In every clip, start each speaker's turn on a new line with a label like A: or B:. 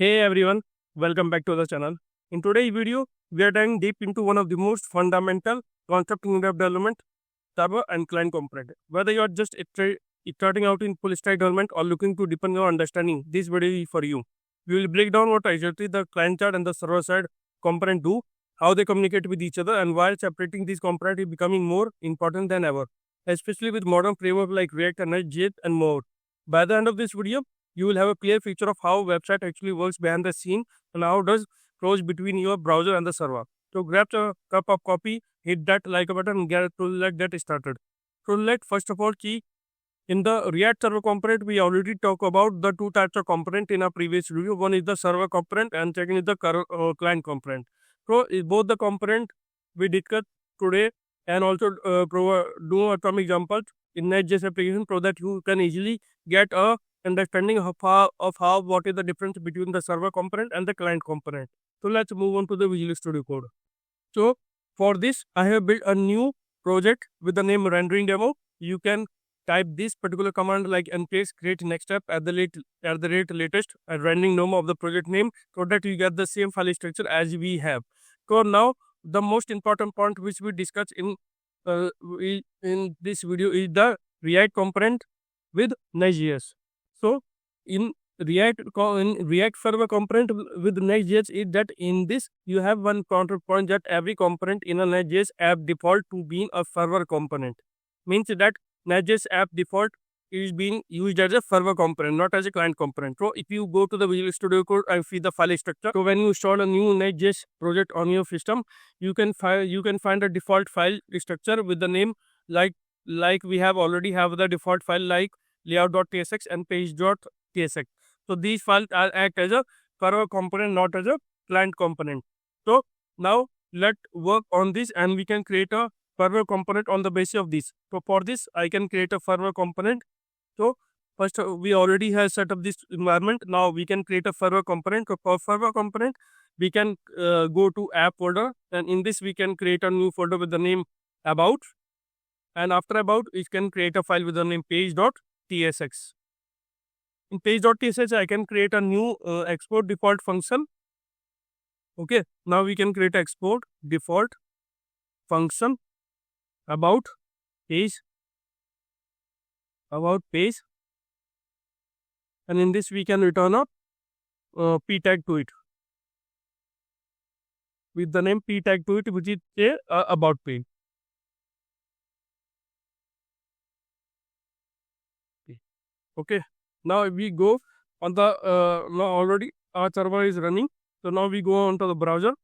A: Hey everyone, welcome back to the channel. In today's video, we are diving deep into one of the most fundamental concepts in web development, server and client component. Whether you are just starting out in full stack development or looking to deepen your understanding, this video is for you. We will break down what exactly the client side and the server side component do, how they communicate with each other, and why separating these components is becoming more important than ever, especially with modern frameworks like React and Next.js and more. By the end of this video, you will have a clear picture of how website actually works behind the scene and how does close between your browser and the server. So grab a cup of coffee, hit that like button and let's get started. So let first of all key in the React server component, we already talked about the two types of component in our previous video. One is the server component and second is the client component. So both the component we discussed today and also do some examples in Next.js application so that you can easily get a understanding of how what is the difference between the server component and the client component. So let's move on to the Visual Studio Code. So for this, I have built a new project with the name rendering demo. You can type this particular command like npx create next step at the rate latest and rendering name of the project name so that you get the same file structure as we have. So now the most important point which we discuss in this video is the React component with Next.js. So in React server component with Next.js is that in this you have one counterpoint that every component in a Next.js app default to being a server component. Means that Next.js app default is being used as a server component, not as a client component. So if you go to the Visual Studio Code and see the file structure, so when you install a new Next.js project on your system, you can find a default file structure with the name like we have already have the default file like layout.tsx and page.tsx. So these files act as a server component, not as a client component. So now let's work on this and we can create a server component on the basis of this. So for this, I can create a server component. So first we already have set up this environment. Now we can create a server component. So for server component, we can go to app folder and in this we can create a new folder with the name about. And after about, we can create a file with the name page.tsx. In page.tsx, I can create a new export default function. Okay, now we can create export default function about page, and in this we can return a p tag to it with the name p tag to it, which is a about page. Okay, now we go on the now already our server is running. So now we go on to the browser,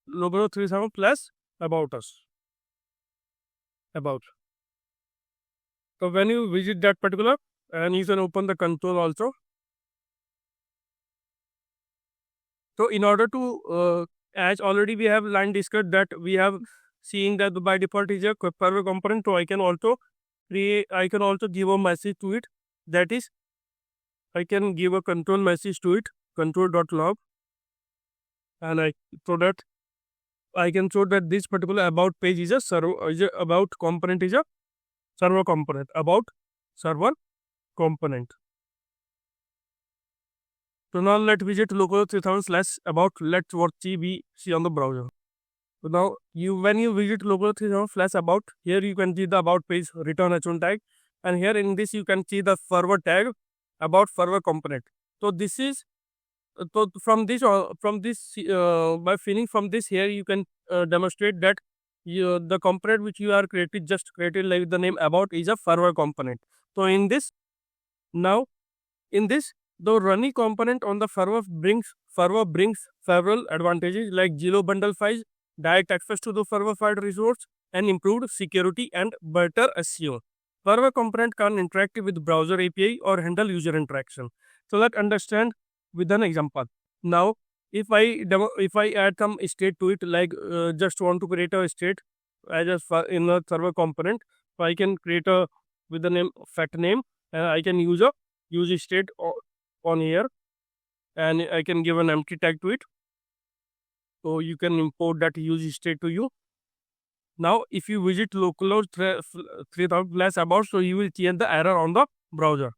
A: logo 37 plus about us. About. So when you visit that particular, and you can open the console also. So in order to, as already we have line discussed that we have seen that by default is a server component. So I can also give a message to it. That is, I can give a control message to it, control.log, and so that I can show that this particular about page is a about component is a server component, about server component. So now let's visit local 3000/about. Let's what we see on the browser. So now when you visit local 3000/about, here you can see the about page return h1 tag, and here in this you can see the server tag about server component. So this is from this by filling from this here you can demonstrate that the component which you are just created like the name about is a server component. So in this the running component on the server brings several advantages like zero bundle files, direct access to the server file resource, and improved security and better SEO. Server component can interact with browser API or handle user interaction. So let's understand with an example. Now, if I add some state to it, like just want to create a state as in a server component, so I can create a with the name fact name, and I can use a state on here, and I can give an empty tag to it. So you can import that use state to you. Now, if you visit localhost 3000/about, so you will see the error on the browser.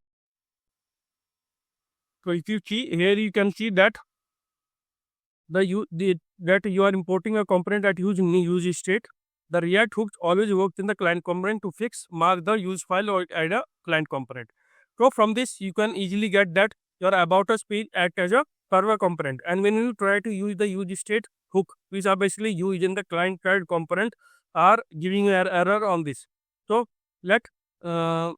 A: So if you see here, you can see that that you are importing a component that use use state. The React hooks always works in the client component to fix, mark the use file or add a client component. So from this, you can easily get that your about us page act as a server component. And when you try to use the use state hook, which are basically used in the client side component, are giving you an error on this. So let uh,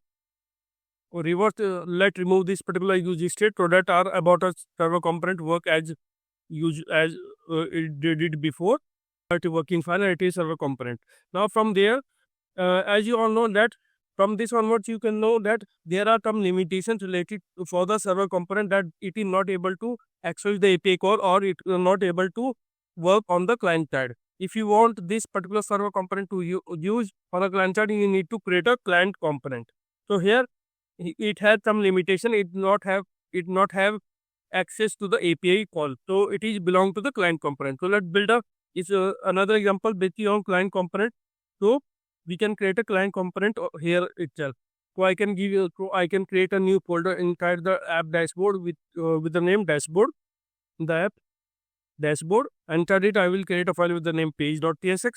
A: let remove this particular use state so that our about us server component work as it did it before. It working fine and it is server component. Now from there, as you all know that from this onwards you can know that there are some limitations related for the server component, that it is not able to access the API call or it is not able to work on the client side. If you want this particular server component to use on a client side, you need to create a client component. So here it has some limitation. It not have access to the API call. So it is belong to the client component. So let's build up is another example based on client component. So we can create a client component here itself. So I can create a new folder inside the app dashboard with the name dashboard, the app dashboard. Inside it, I will create a file with the name page.tsx.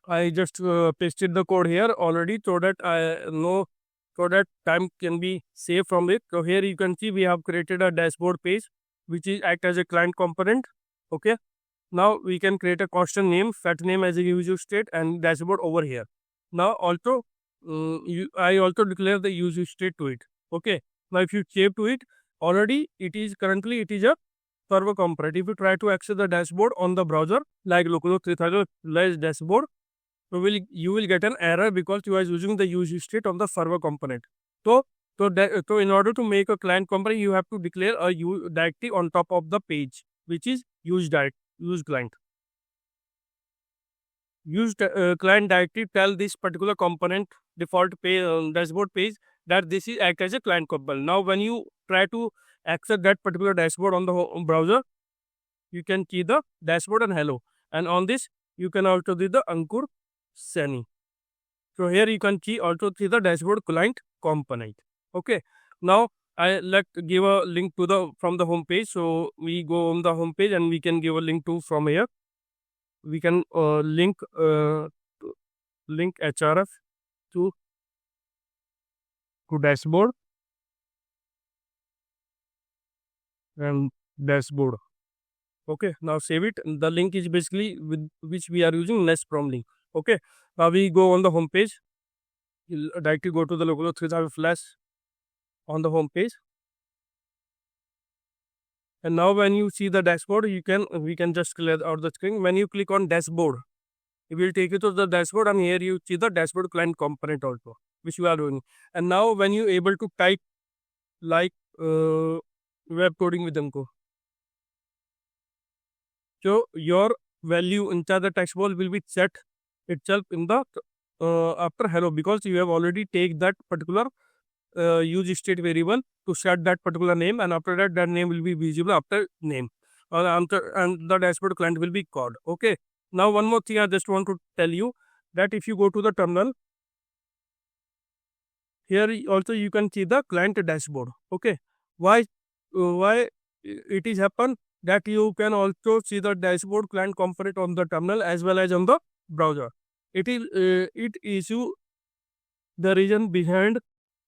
A: I just pasted the code here already so that I know, so that time can be saved from it. So here you can see we have created a dashboard page which is act as a client component. Okay. Now we can create a constant name, set name as a user state and dashboard over here. Now also I also declare the user state to it. Okay. Now if you save to it, already currently it is a server component. If you try to access the dashboard on the browser like localhost 3000 dashboard, you will get an error because you are using the user state of the server component. So in order to make a client component, you have to declare a directory on top of the page, which is use client. Use client directory tell this particular component default page dashboard page that this is act as a client component. Now when you try to access that particular dashboard on the browser, you can see the dashboard and hello, and on this you can also see the Ankur Sani. So here you can also see the dashboard client component. Okay. Now I give a link to from the home page. So we go on the home page and we can give a link to from here. We can link href to dashboard and dashboard. Okay, now save it. The link is basically with which we are using Nest from link. Okay, now we go on the home page. You'll directly go to the localhost 3000 flash on the home page. And now when you see the dashboard, we can just clear out the screen. When you click on dashboard, it will take you to the dashboard, and here you see the dashboard client component also, which you are doing. And now when you able to type like web coding with Ankur, so your value inside the text box will be set itself in the after hello, because you have already take that particular use state variable to set that particular name, and after that name will be visible after name, and the dashboard client will be called. Okay. Now one more thing I just want to tell you, that if you go to the terminal, here also you can see the client dashboard. Okay. Why it is happen that you can also see the dashboard client component on the terminal as well as on the browser. It is the reason behind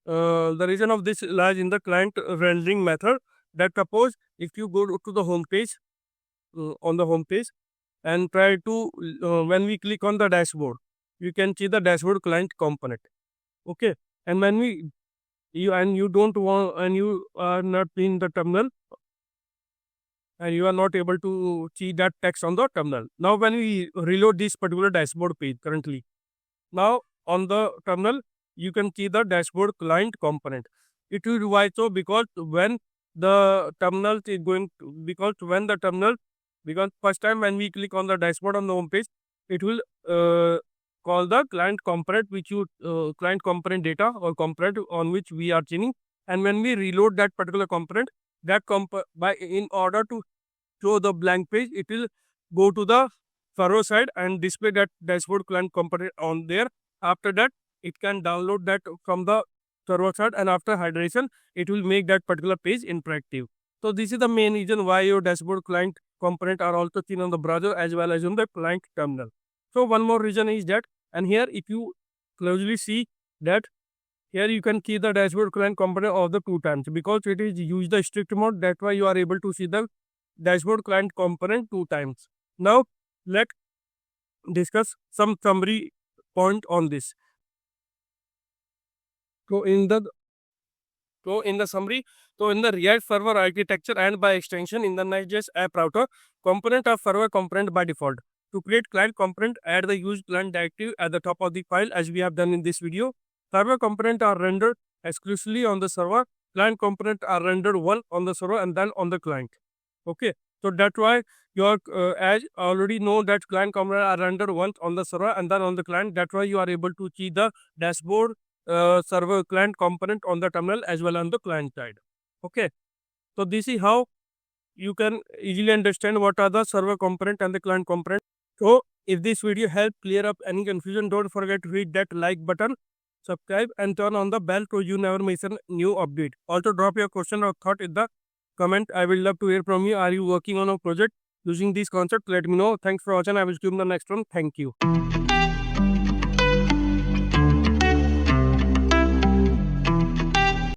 A: the reason of this lies in the client rendering method. That suppose if you go to the home page on the home page and try to when we click on the dashboard, you can see the dashboard client component. Okay. And when you don't want, and you are not in the terminal, and you are not able to see that text on the terminal. Now when we reload this particular dashboard page currently, now on the terminal you can see the dashboard client component. It will why so, because when the terminal is going to, because first time when we click on the dashboard on the home page, it will call the client component, which you client component data or component on which we are changing. And when we reload that particular component, that in order to show the blank page, it will go to the server side and display that dashboard client component on there. After that, it can download that from the server side, and after hydration, it will make that particular page interactive. So this is the main reason why your dashboard client component are also seen on the browser as well as on the client terminal. So one more reason is that, and here if you closely see that here you can see the dashboard client component of the 2 times because it is use the strict mode. That's why you are able to see the dashboard client component 2 times. Now let's discuss some summary point on this. So in the summary, in the React server architecture and by extension in the Next.js app router, component of server component by default. To create client component, add the use client directive at the top of the file as we have done in this video. Server component are rendered exclusively on the server. Client component are rendered one on the server and then on the client. Okay, so that's why you are as already know that client component are rendered once on the server and then on the client. That's why you are able to see the dashboard server client component on the terminal as well on the client side. Okay, so this is how you can easily understand what are the server component and the client component. So if this video helped clear up any confusion, don't forget to hit that like button, subscribe and turn on the bell so you never miss a new update. Also drop your question or thought in the comment. I will love to hear from you. Are you working on a project using these concepts? Let me know. Thanks for watching. I will see you in the next one. Thank you.